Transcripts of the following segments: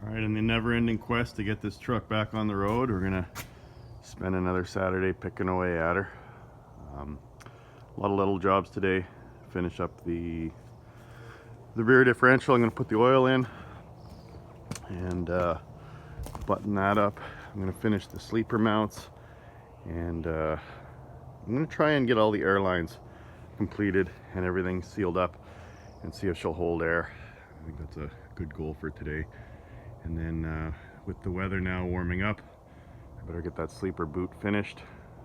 Alright, in the never-ending quest to get this truck back on the road, we're gonna spend another Saturday picking away at her. A lot of little jobs today. Finish up the rear differential. I'm gonna put the oil in and button that up. I'm gonna finish the sleeper mounts, and I'm gonna try and get all the air lines completed and everything sealed up and see if she'll hold air. I think that's a good goal for today. And then with the weather now warming up, I better get that sleeper boot finished.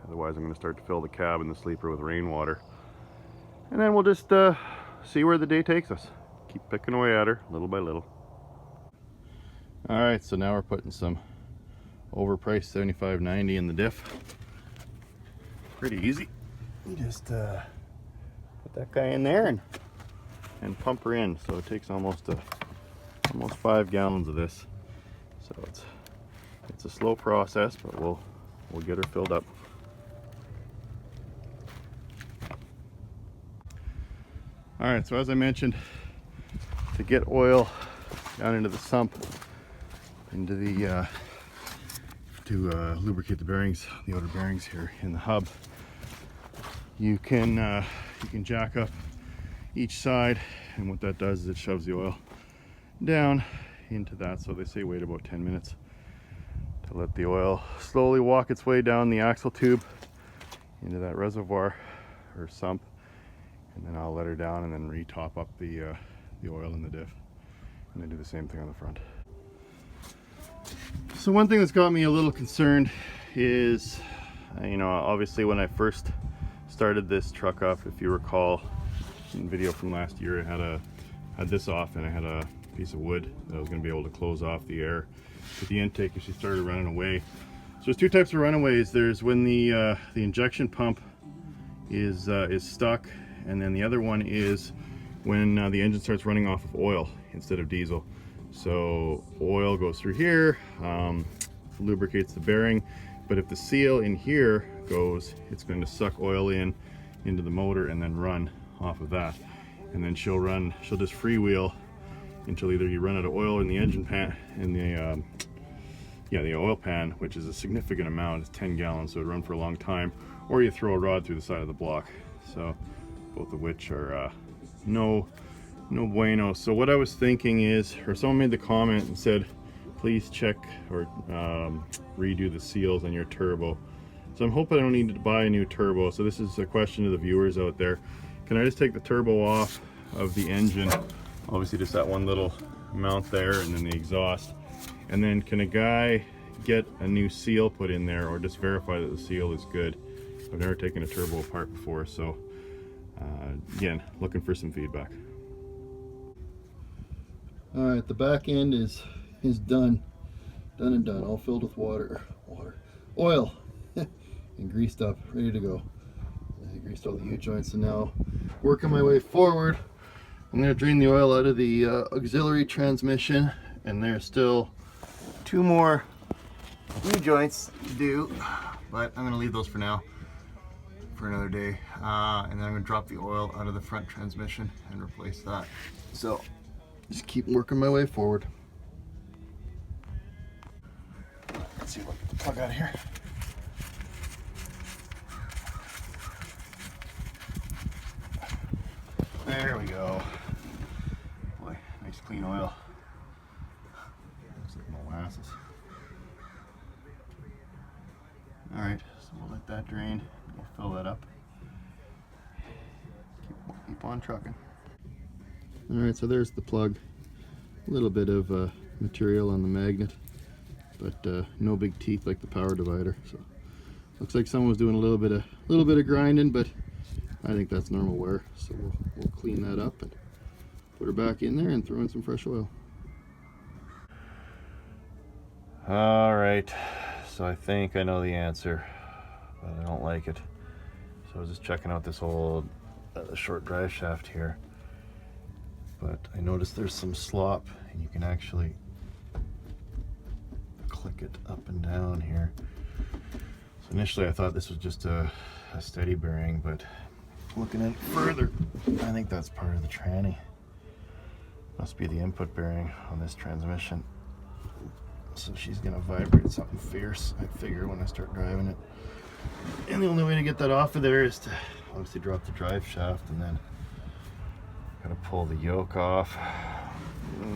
Otherwise I'm going to start to fill the cab and the sleeper with rainwater. And then we'll just see where the day takes us. Keep picking away at her little by little. Alright, so now we're putting some overpriced $75.90 in the diff. Pretty easy. You just put that guy in there and pump her in. So it takes almost 5 gallons of this. So it's a slow process, but we'll get her filled up. All right, so as I mentioned, to get oil down into the sump, into the to lubricate the bearings, the outer bearings here in the hub, you can jack up each side, and what that does is it shoves the oil down into that. So they say wait about 10 minutes to let the oil slowly walk its way down the axle tube into that reservoir or sump, and then I'll let her down and then re-top up the oil in the diff, and then do the same thing on the front. So one thing that's got me a little concerned is, obviously when I first started this truck up, if you recall in video from last year, I had this off and I had a piece of wood that I was going to be able to close off the air with the intake if she started running away. So there's two types of runaways. There's when the injection pump is stuck, and then the other one is when the engine starts running off of oil instead of diesel. So oil goes through here, lubricates the bearing, but if the seal in here goes, it's going to suck oil into the motor and then run off of that. And then she'll just freewheel until either you run out of oil in the engine pan, in the oil pan, which is a significant amount. It's 10 gallons, so it'd run for a long time, or you throw a rod through the side of the block. So both of which are no bueno. So what I was thinking is, or someone made the comment and said, please check or redo the seals on your turbo. So I'm hoping I don't need to buy a new turbo. So this is a question to the viewers out there. Can I just take the turbo off of the engine? Obviously just that one little mount there, and then the exhaust. And then can a guy get a new seal put in there, or just verify that the seal is good? I've never taken a turbo apart before, so again, looking for some feedback. All right, the back end is done and done, all filled with oil and greased up, ready to go. I greased all the U-joints, and now working my way forward. I'm going to drain the oil out of the auxiliary transmission, and there's still 2 more U-joints to do, but I'm going to leave those for now, for another day. And then I'm going to drop the oil out of the front transmission and replace that. So just keep working my way forward. Let's see what I get the plug out of here. There we go. Boy, nice clean oil. Looks like molasses. Alright, so we'll let that drain. We'll fill that up. Keep on trucking. Alright, so there's the plug. A little bit of material on the magnet, but no big teeth like the power divider. So looks like someone was doing a little bit of grinding, but I think that's normal wear. So we'll clean that up and put her back in there and throw in some fresh oil. All right, so I think I know the answer, but I don't like it. So I was just checking out this old short drive shaft here, but I noticed there's some slop, and you can actually click it up and down here. So initially I thought this was just a steady bearing, but looking in further, I think that's part of the tranny. Must be the input bearing on this transmission. So she's gonna vibrate something fierce, I figure, when I start driving it. And the only way to get that off of there is to obviously drop the drive shaft, and then gotta pull the yoke off.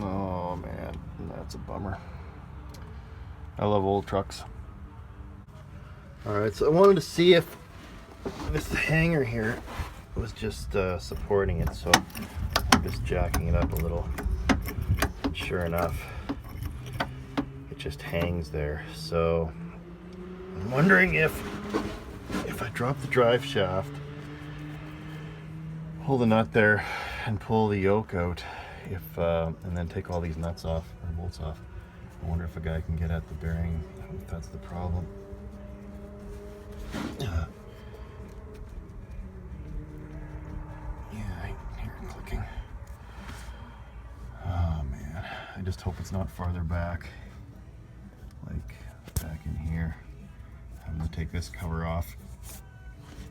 Oh man, that's a bummer. I love old trucks. Alright, so I wanted to see if this hanger here was just supporting it, so I'm just jacking it up a little. Sure enough, it just hangs there. So I'm wondering if I drop the drive shaft, pull the nut there and pull the yoke out, and then take all these nuts off, or bolts off, I wonder if a guy can get at the bearing, if that's the problem. Yeah, I can hear it clicking. Oh man, I just hope it's not farther back, like back in here. I'm gonna take this cover off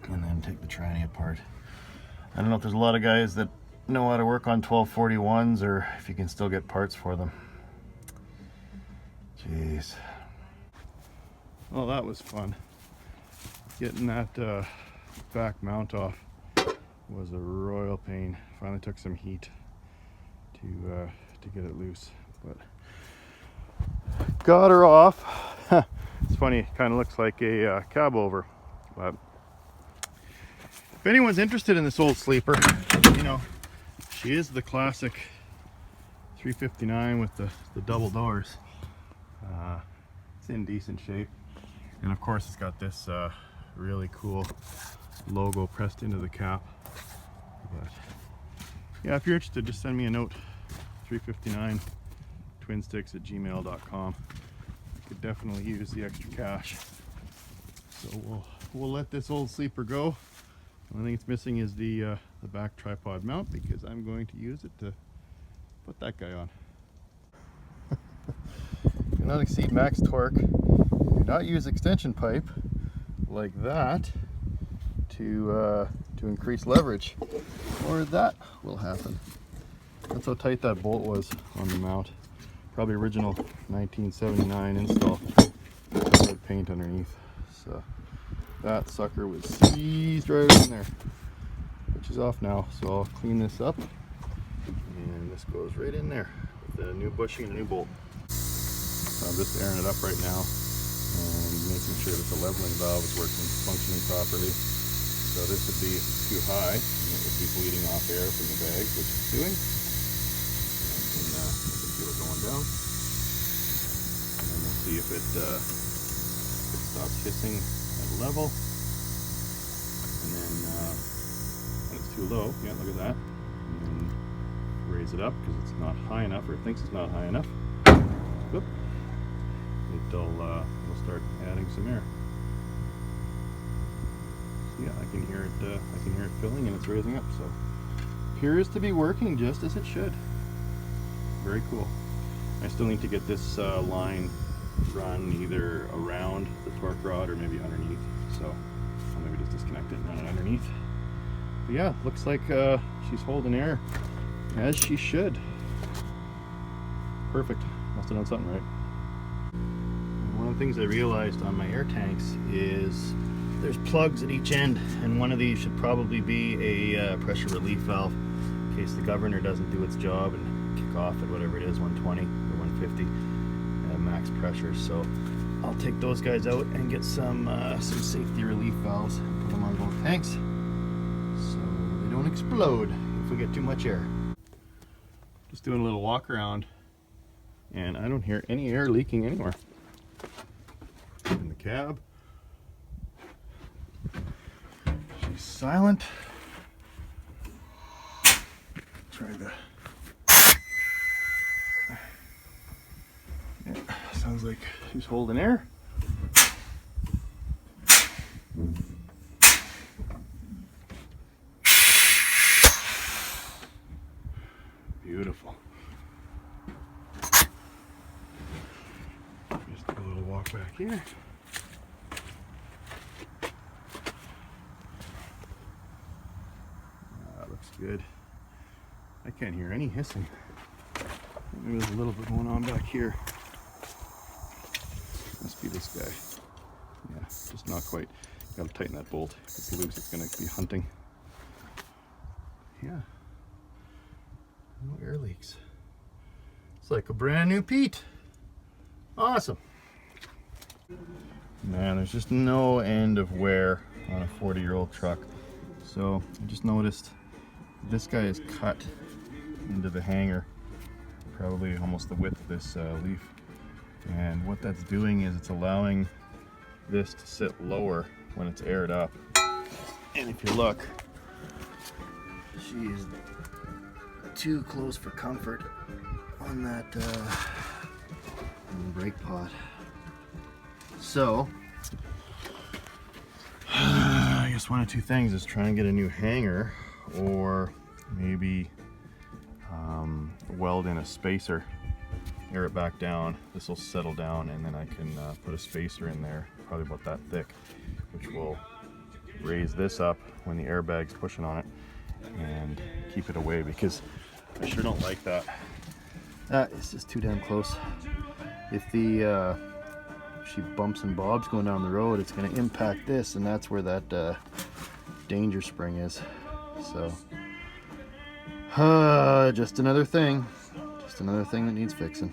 and then take the tranny apart. I don't know if there's a lot of guys that know how to work on 1241s, or if you can still get parts for them. Jeez. Well, that was fun. Getting that back mount off was a royal pain. Finally took some heat to get it loose, but got her off. It's funny, it kind of looks like a cab over, but if anyone's interested in this old sleeper, you know, she is the classic 359 with the double doors. It's in decent shape, and of course it's got this really cool logo pressed into the cap. But yeah, if you're interested, just send me a note. 359 twinsticks@gmail.com. I could definitely use the extra cash, so we'll let this old sleeper go. The only thing it's missing is the back tripod mount, because I'm going to use it to put that guy on. Do not exceed max torque. Do not use extension pipe like that to increase leverage, or that will happen. That's how tight that bolt was on the mount. Probably original 1979 install. Red paint underneath. So that sucker was seized right in there, which is off now. So I'll clean this up, and this goes right in there with a new bushing and a new bolt. So I'm just airing it up right now and making sure that the leveling valve is working, functioning properly. So this would be, if it's too high, and it would be bleeding off air from the bag, which it's doing. I can feel it going down. And then we'll see if it stops hissing at level. And then when it's too low, yeah, look at that. And then raise it up because it's not high enough, or it thinks it's not high enough. Whoop. It'll start adding some air. Yeah, I can hear it filling, and it's raising up, so appears to be working just as it should. Very cool. I still need to get this line run either around the torque rod or maybe underneath, so I'll maybe just disconnect it and run it underneath. But yeah, looks like she's holding air as she should. Perfect. Must have done something right. One of the things I realized on my air tanks is there's plugs at each end, and one of these should probably be a pressure relief valve in case the governor doesn't do its job and kick off at whatever it is, 120 or 150 max pressure. So I'll take those guys out and get some safety relief valves and put them on both tanks so they don't explode if we get too much air. Just doing a little walk around, and I don't hear any air leaking anywhere. In the cab, she's silent. Try to, yeah, sounds like she's holding air. Beautiful. Just a little walk back here. That looks good. I can't hear any hissing. Maybe there's a little bit going on back here. see this guy. Yeah, just not quite. Gotta tighten that bolt. If it's loose, it's gonna be hunting. Yeah. No air leaks. It's like a brand new Pete. Awesome. Man, there's just no end of wear on a 40-year-old truck. So I just noticed this guy is cut into the hanger, probably almost the width of this leaf. And what that's doing is it's allowing this to sit lower when it's aired up. And if you look, she is too close for comfort on that brake pot. So I guess one of two things is try and get a new hanger, or maybe weld in a spacer, air it back down. This will settle down, and then I can put a spacer in there, probably about that thick, which will raise this up when the airbag's pushing on it and keep it away, because I sure don't like that. That is just too damn close. If she bumps and bobs going down the road, it's going to impact this, and that's where that danger spring is. So just another thing that needs fixing.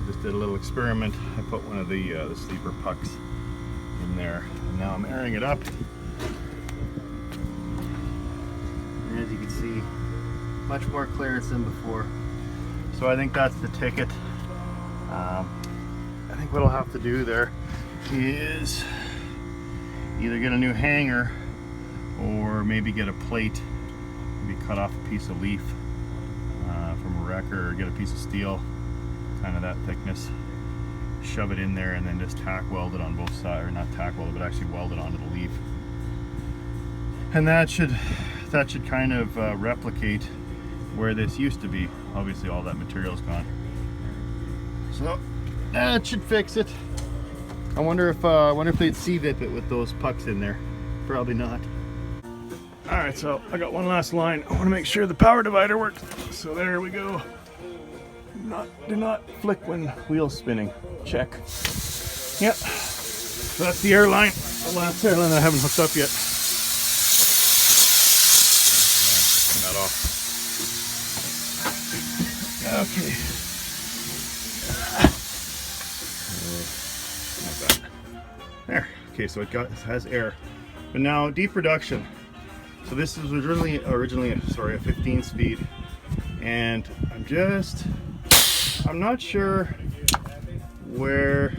Just did a little experiment. I put one of the sleeper pucks in there, and now I'm airing it up. And as you can see, much more clearance than before. So I think that's the ticket. I think what I'll have to do there is either get a new hanger, or maybe get a plate, maybe cut off a piece of leaf from a wrecker, or get a piece of steel, kind of that thickness, shove it in there, and then just tack weld it on both sides, or not tack weld it, but actually weld it onto the leaf. And that should kind of replicate where this used to be. Obviously all that material's gone. So that should fix it. I wonder if they'd C-vip it with those pucks in there. Probably not. All right, so I got one last line. I want to make sure the power divider works. So there we go. Do not flick when wheels spinning. Check. Yep. So that's the air line. The last air line that I haven't hooked up yet. Turn that off. Okay. There. Okay, so it has air. But now deep reduction. So this was originally a 15 speed, and I'm not sure where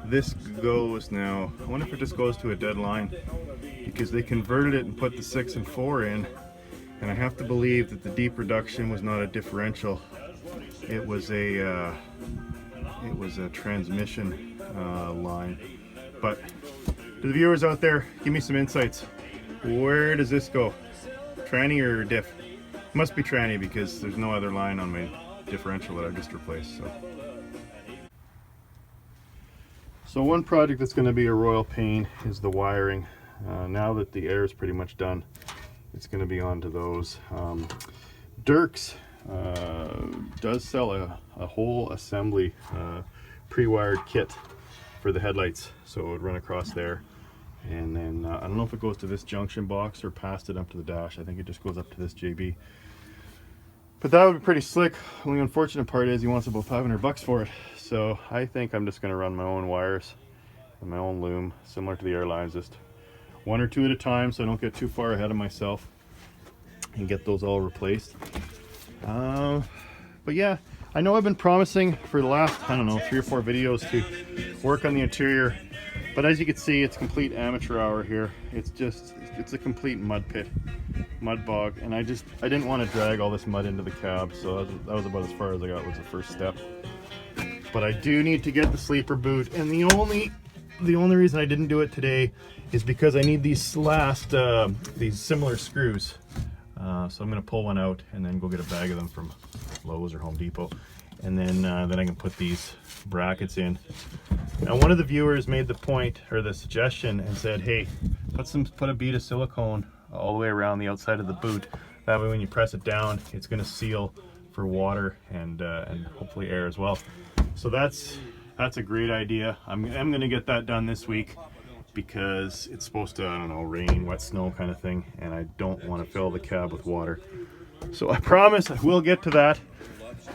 this goes now. I wonder if it just goes to a dead line, because they converted it and put the 6 and 4 in, and I have to believe that the deep reduction was not a differential. It was a transmission line. But to the viewers out there, give me some insights. Where does this go? Tranny or diff? Must be tranny, because there's no other line on my differential that I've just replaced. So one project that's going to be a royal pain is the wiring. Now that the air is pretty much done, it's going to be on to those. Dirks does sell a whole assembly pre-wired kit for the headlights, so it would run across there. And then I don't know if it goes to this junction box or past it up to the dash. I think it just goes up to this JB. But that would be pretty slick. Only unfortunate part is he wants about 500 bucks for it. So I think I'm just going to run my own wires and my own loom, similar to the airlines, just one or two at a time, so I don't get too far ahead of myself, and get those all replaced. But yeah, I know I've been promising for the last, I don't know, 3 or 4 videos to work on the interior. But as you can see, it's complete amateur hour here. It's a complete mud pit, mud bog, and I didn't want to drag all this mud into the cab, so that was about as far as I got, was the first step. But I do need to get the sleeper boot, and the only reason I didn't do it today is because I need these similar screws. So I'm gonna pull one out and then go get a bag of them from Lowe's or Home Depot, and then I can put these brackets in. Now, one of the viewers made the point, or the suggestion, and said, hey, put a bead of silicone all the way around the outside of the boot. That way when you press it down, it's going to seal for water and hopefully air as well. So that's that's a great idea. I'm gonna get that done this week because it's supposed to, I don't know, rain, wet snow kind of thing, and I don't want to fill the cab with water. So I promise I will get to that.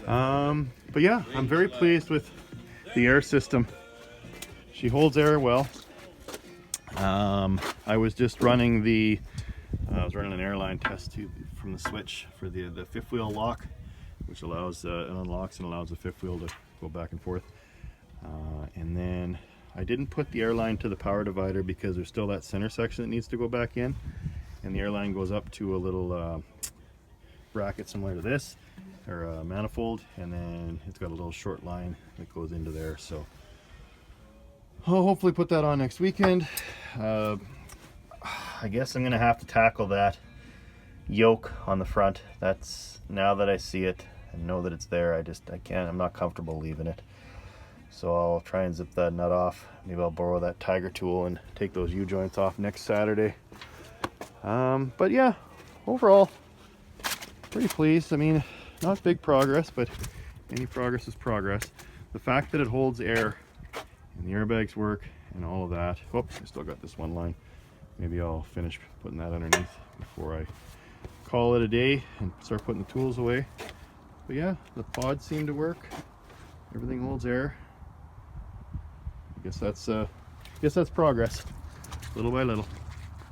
But yeah, I'm very pleased with the air system. She holds air well. I was just running I was running an airline test tube from the switch for the fifth wheel lock, which allows it unlocks and allows the fifth wheel to go back and forth. And then I didn't put the airline to the power divider because there's still that center section that needs to go back in, and the airline goes up to a little bracket similar to this, or a manifold, and then it's got a little short line that goes into there. So I'll hopefully put that on next weekend. I guess I'm gonna have to tackle that yoke on the front. That's, now that I see it and know that it's there, I can't, I'm not comfortable leaving it. So I'll try and zip that nut off. Maybe I'll borrow that tiger tool and take those U-joints off next Saturday. But yeah, overall, pretty pleased. I mean, not big progress, but any progress is progress. The fact that it holds air and the airbags work and all of that. Oops, I still got this one line. Maybe I'll finish putting that underneath before I call it a day and start putting the tools away. But yeah, the pods seem to work. Everything holds air. I guess that's progress, little by little.